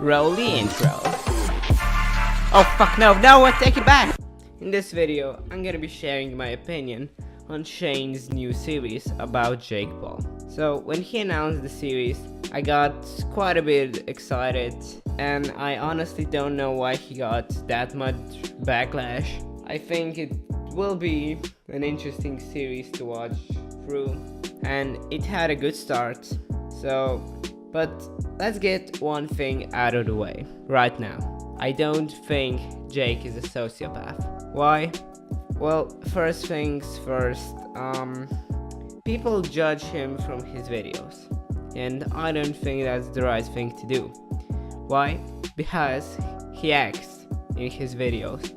Roll the intro. Oh fuck no, I take it back! In this video, I'm gonna be sharing my opinion on sHane's new series about Jake Paul. So when he announced the series, I got quite a bit excited, and I honestly don't know why he got that much backlash. I think it will be an interesting series to watch through, and it had a good start. But let's get one thing out of the way right now. I don't think Jake is a sociopath. Why? Well, first things first, people judge him from his videos, and I don't think that's the right thing to do. Why? Because he acts in his videos.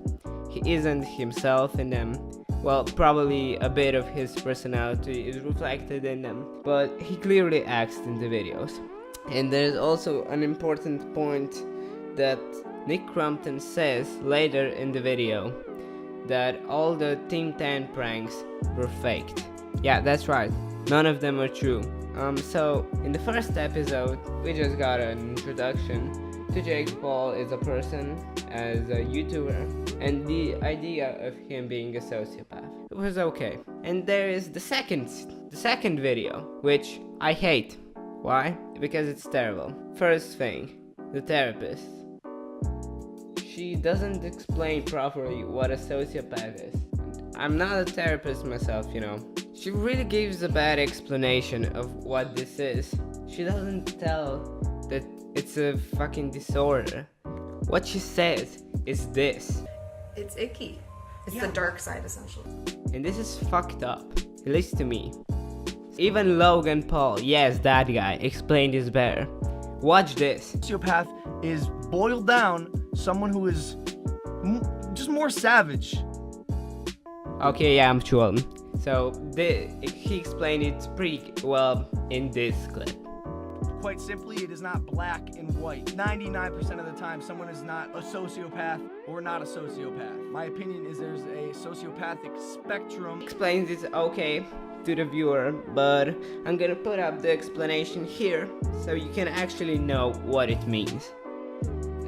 He isn't himself in them. Well, probably a bit of his personality is reflected in them, but he clearly acts in the videos. And there's also an important point that Nick Crumpton says later in the video, that all the Team 10 pranks were faked. Yeah, that's right, none of them are true. So in the first episode, we just got an introduction to Jake Paul as a person, as a YouTuber, and the idea of him being a sociopath. It was okay. And there is the second video, which I hate. Why? Because it's terrible. First thing, the therapist. She doesn't explain properly what a sociopath is. I'm not a therapist myself, you know. She really gives a bad explanation of what this is. She doesn't tell that it's a fucking disorder. What she says is this. It's icky. It's the dark side, essentially. And this is fucked up, at least to me. Even Logan Paul, yes, that guy, explained this better. Watch this. Sociopath is boiled down someone who is just more savage. Okay, yeah, I'm sure. So he explained it pretty well in this clip. Quite simply, it is not black and white. 99% of the time, someone is not a sociopath or not a sociopath. My opinion is there's a sociopathic spectrum. Explains it okay to the viewer, but I'm gonna put up the explanation here so you can actually know what it means.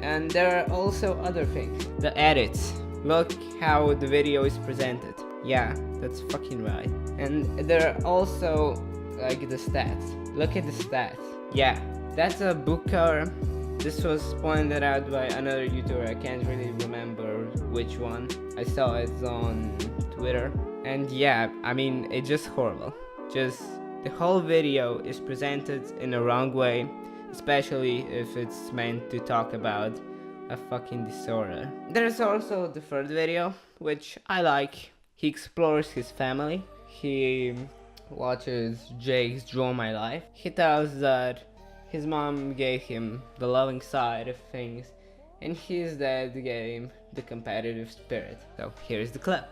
And there are also other things. The edits. Look how the video is presented. Yeah, that's fucking right. And there are also like the stats. Look at the stats. Yeah, that's a book cover. This was pointed out by another YouTuber. I can't really remember which one. I saw it on Twitter. And yeah, I mean, it's just horrible. Just the whole video is presented in a wrong way, especially if it's meant to talk about a fucking disorder. There's also the third video, which I like. He explores his family. He watches Jake's Draw My Life. He tells that his mom gave him the loving side of things, and his dad gave him the competitive spirit. So here's the clip.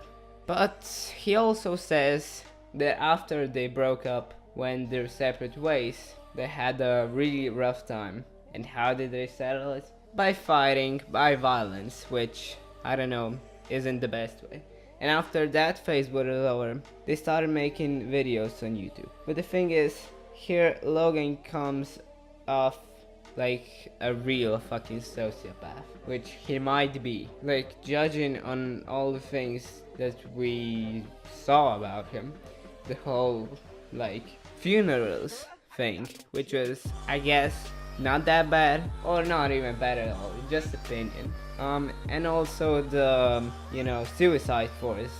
But he also says that after they broke up, went their separate ways, they had a really rough time. And how did they settle it? By fighting, by violence, which, I don't know, isn't the best way. And after that phase was over, they started making videos on YouTube. But the thing is, here Logan comes off like a real fucking sociopath, which he might be. Like, judging on all the things that we saw about him, the whole like funerals thing, which was, I guess, not that bad, or not even bad at all, just opinion. And also the, suicide forest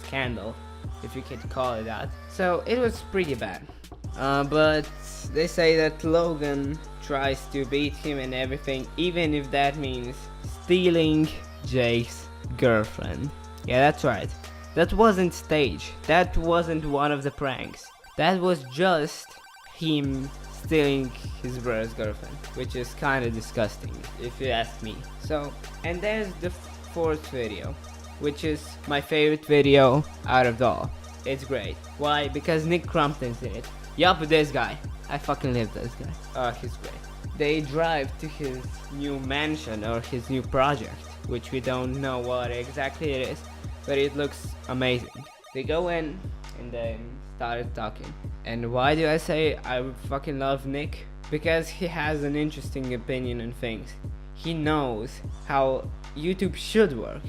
scandal, if you could call it that. So it was pretty bad. But they say that Logan tries to beat him and everything, even if that means stealing Jake's girlfriend. Yeah, that's right. That wasn't staged. That wasn't one of the pranks. That was just him stealing his brother's girlfriend, which is kind of disgusting, if you ask me. So, and there's the fourth video, which is my favorite video out of all. It's great. Why? Because Nick Crumpton's in it. Yup, this guy. I fucking love this guy. Oh, he's great. They drive to his new mansion or his new project, which we don't know what exactly it is, but it looks amazing. They go in and they started talking. And why do I say I fucking love Nick? because he has an interesting opinion on things. He knows how YouTube should work,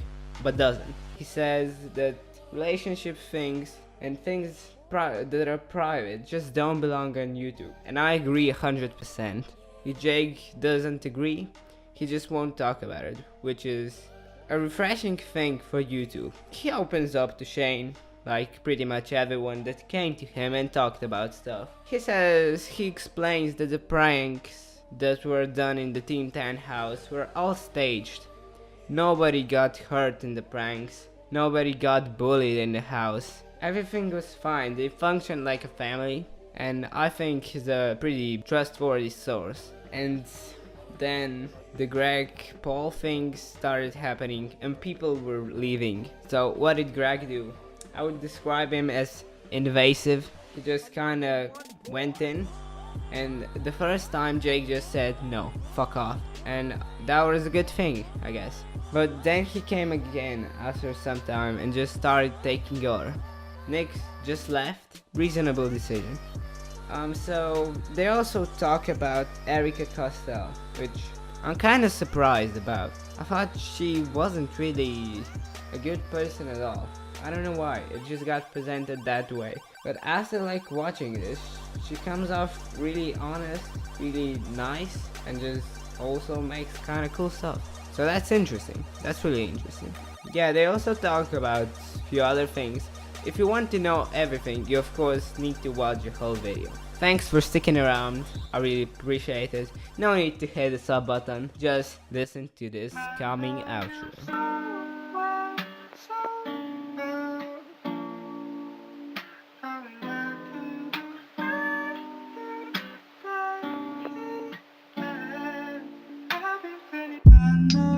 but doesn't. He says that relationship things and things that are private just don't belong on YouTube. And I agree 100%. If Jake doesn't agree, he just won't talk about it, which is a refreshing thing for YouTube. He opens up to sHane, like pretty much everyone that came to him and talked about stuff. He explains that the pranks that were done in the Team 10 house were all staged. Nobody got hurt in the pranks. Nobody got bullied in the house. Everything was fine. They functioned like a family, and I think he's a pretty trustworthy source. And then the Greg Paul things started happening and people were leaving. So what did Greg do? I would describe him as invasive. He just kinda went in, and the first time Jake just said no, fuck off, and that was a good thing, I guess. But then he came again after some time and just started taking over. Nick just left. Reasonable decision. So they also talk about Erica Costello, which I'm kinda surprised about. I thought she wasn't really a good person at all. I don't know why, it just got presented that way. But after like watching this, she comes off really honest, really nice, and just also makes kinda cool stuff. So that's interesting. That's really interesting. Yeah, they also talk about a few other things. If you want to know everything, you of course need to watch the whole video. Thanks for sticking around, I really appreciate it. No need to hit the sub button, just listen to this calming outro. I